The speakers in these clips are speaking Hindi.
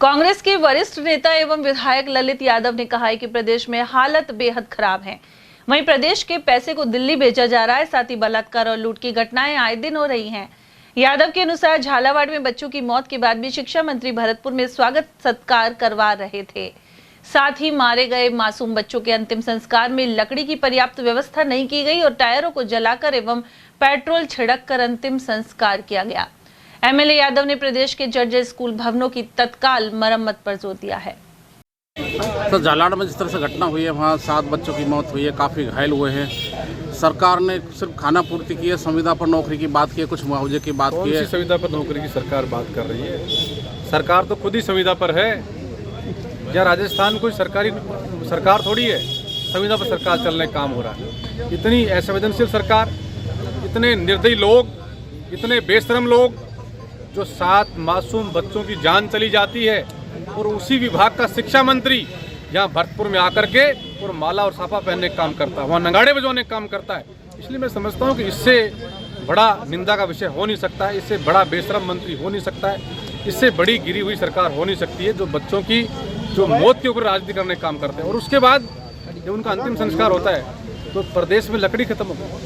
कांग्रेस के वरिष्ठ नेता एवं विधायक ललित यादव ने कहा है कि प्रदेश में हालत बेहद खराब है। वहीं प्रदेश के पैसे को दिल्ली भेजा जा रहा है, साथ ही बलात्कार और लूट की घटनाएं आए दिन हो रही हैं। यादव के अनुसार झालावाड़ में बच्चों की मौत के बाद भी शिक्षा मंत्री भरतपुर में स्वागत सत्कार करवा रहे थे। साथ ही मारे गए मासूम बच्चों के अंतिम संस्कार में लकड़ी की पर्याप्त व्यवस्था नहीं की गई और टायरों को जलाकर एवं पेट्रोल छिड़क कर अंतिम संस्कार किया गया। एमएलए यादव ने प्रदेश के जर्जर स्कूल भवनों की तत्काल मरम्मत पर जोर दिया है। तो झालावाड़ में जिस तरह से घटना हुई है, वहाँ 7 बच्चों की मौत हुई है, काफ़ी घायल हुए हैं। सरकार ने सिर्फ खाना पूर्ति की है, संविदा पर नौकरी की बात की है, कुछ मुआवजे की बात की है। संविदा पर नौकरी की सरकार बात कर रही है। सरकार तो खुद ही संविदा पर है। या राजस्थान कोई सरकारी सरकार थोड़ी है, संविदा पर सरकार चलने का काम हो रहा है। इतनी असंवेदनशील सरकार, इतने निर्दयी लोग, इतने बेशरम लोग, जो 7 मासूम बच्चों की जान चली जाती है और उसी विभाग का शिक्षा मंत्री यहाँ भरतपुर में आकर के और माला और साफा पहनने का काम करता है, वहाँ नगाड़े बजवाने का काम करता है। इसलिए मैं समझता हूँ कि इससे बड़ा निंदा का विषय हो नहीं सकता है, इससे बड़ा बेशरम मंत्री हो नहीं सकता है, इससे बड़ी गिरी हुई सरकार हो नहीं सकती है, जो बच्चों की जो मौत के ऊपर राजनीति करने का काम करते हैं। और उसके बाद जब उनका अंतिम संस्कार होता है तो प्रदेश में लकड़ी खत्म हो,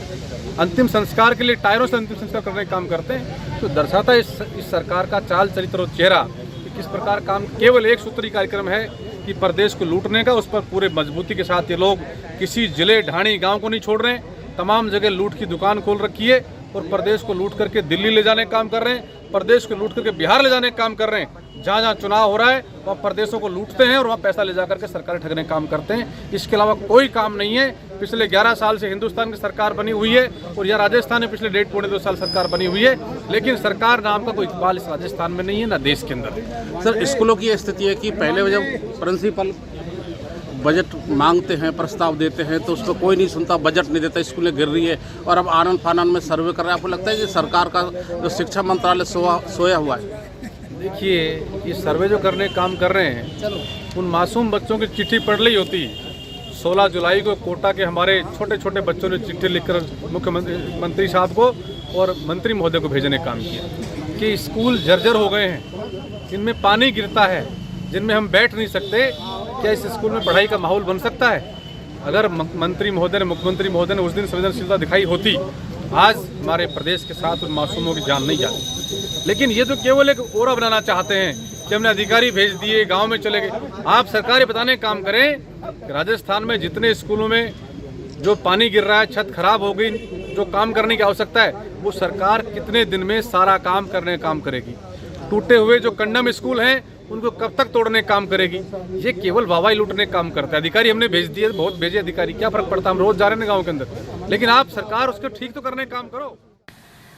अंतिम संस्कार के लिए टायरों से अंतिम संस्कार करने का काम करते हैं। तो दर्शाता है इस सरकार का चाल चरित्र और चेहरा कि किस प्रकार काम केवल एक सूत्री कार्यक्रम है कि प्रदेश को लूटने का। उस पर पूरे मजबूती के साथ ये लोग किसी जिले ढाणी गांव को नहीं छोड़ रहे हैं, तमाम जगह लूट की दुकान खोल रखी है और प्रदेश को लूट करके दिल्ली ले जाने का काम कर रहे हैं, प्रदेश को लूट करके बिहार ले जाने का काम कर रहे हैं। जहाँ जहाँ चुनाव हो रहा है वहाँ प्रदेशों को लूटते हैं और वहाँ पैसा ले जाकर के सरकार ठगने का काम करते हैं। इसके अलावा कोई काम नहीं है। पिछले 11 साल से हिंदुस्तान की सरकार बनी हुई है और यह राजस्थान में पिछले 1.5-2 साल सरकार बनी हुई है, लेकिन सरकार नाम का कोई इकबाल इस राजस्थान में नहीं है, ना देश के अंदर। सर, स्कूलों की स्थिति है कि पहले जब प्रिंसिपल बजट मांगते हैं, प्रस्ताव देते हैं, तो उस पर कोई नहीं सुनता, बजट नहीं देता, स्कूलें गिर रही है और अब आनंद फानन में सर्वे कर रहे हैं। आपको लगता है कि सरकार का जो शिक्षा मंत्रालय सोया हुआ है? देखिए, ये सर्वे जो करने काम कर रहे हैं, उन मासूम बच्चों की चिट्ठी पढ़ ली होती। 16 जुलाई को कोटा के हमारे छोटे छोटे बच्चों ने चिट्ठी लिखकर मुख्यमंत्री साहब को और मंत्री महोदय को भेजने का काम किया कि स्कूल जर्जर हो गए हैं, इनमें पानी गिरता है, जिनमें हम बैठ नहीं सकते। क्या इस स्कूल में पढ़ाई का माहौल बन सकता है? अगर मंत्री महोदय ने, मुख्यमंत्री महोदय ने उस दिन संवेदनशीलता दिखाई होती, आज हमारे प्रदेश के साथ उन मासूमों की जान नहीं जाती। लेकिन ये तो केवल एक ओरा बनाना चाहते हैं कि हमने अधिकारी भेज दिए, गांव में चले गए। आप सरकारें बताने का काम करें। राजस्थान में जितने स्कूलों में जो पानी गिर रहा है, छत खराब हो गई, जो काम करने की आवश्यकता है, वो सरकार कितने दिन में सारा काम करने का काम करेगी? टूटे हुए जो कंडम स्कूल हैं, उनको कब तक तोड़ने का काम करेगी? ये केवल वाहवाही लूटने का काम करता है। अधिकारी हमने भेज दिए, बहुत भेजे अधिकारी, क्या फर्क पड़ता है? हम रोज जा रहे हैं गाँव के अंदर, लेकिन आप सरकार उसको ठीक तो करने का काम करो।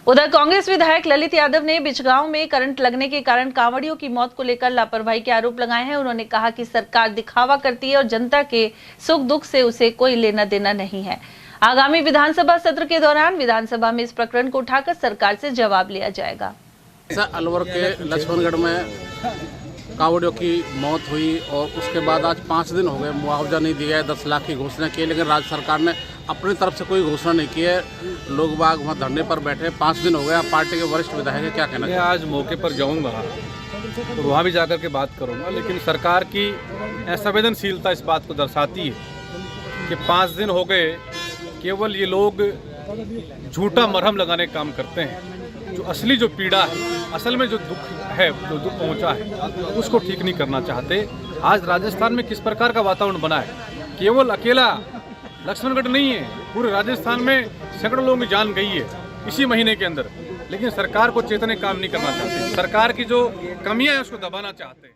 उधर कांग्रेस विधायक ललित यादव ने बिजगांव में करंट लगने के कारण कांवड़ियों की मौत को लेकर लापरवाही के आरोप लगाए हैं। उन्होंने कहा कि सरकार दिखावा करती है और जनता के सुख दुख से उसे कोई लेना देना नहीं है। आगामी विधानसभा सत्र के दौरान विधानसभा में इस प्रकरण को उठाकर सरकार से जवाब लिया जाएगा। अलवर के लक्ष्मणगढ़ में कांवड़ियों की मौत हुई और उसके बाद आज 5 दिन हो गए, मुआवजा नहीं दिया है, 10 लाख की घोषणा की है, लेकिन राज्य सरकार ने अपनी तरफ से कोई घोषणा नहीं की है। लोग बाग वहाँ धरने पर बैठे, 5 दिन हो गए। आप पार्टी के वरिष्ठ विधायक हैं, क्या कहना चाहिए? मैं आज मौके पर जाऊँगा और वहाँ भी जाकर के बात करूँगा, लेकिन सरकार की असंवेदनशीलता इस बात को दर्शाती है कि 5 दिन हो गए, केवल ये लोग झूठा मरहम लगाने का काम करते हैं। जो असली जो पीड़ा है, असल में जो दुख है, जो दुख पहुंचा है, उसको ठीक नहीं करना चाहते। आज राजस्थान में किस प्रकार का वातावरण बना है? केवल अकेला लक्ष्मणगढ़ नहीं है, पूरे राजस्थान में सैकड़ों लोगों की जान गई है इसी महीने के अंदर, लेकिन सरकार को चेतने काम नहीं करना चाहते। सरकार की जो कमियां हैं उसको दबाना चाहते हैं।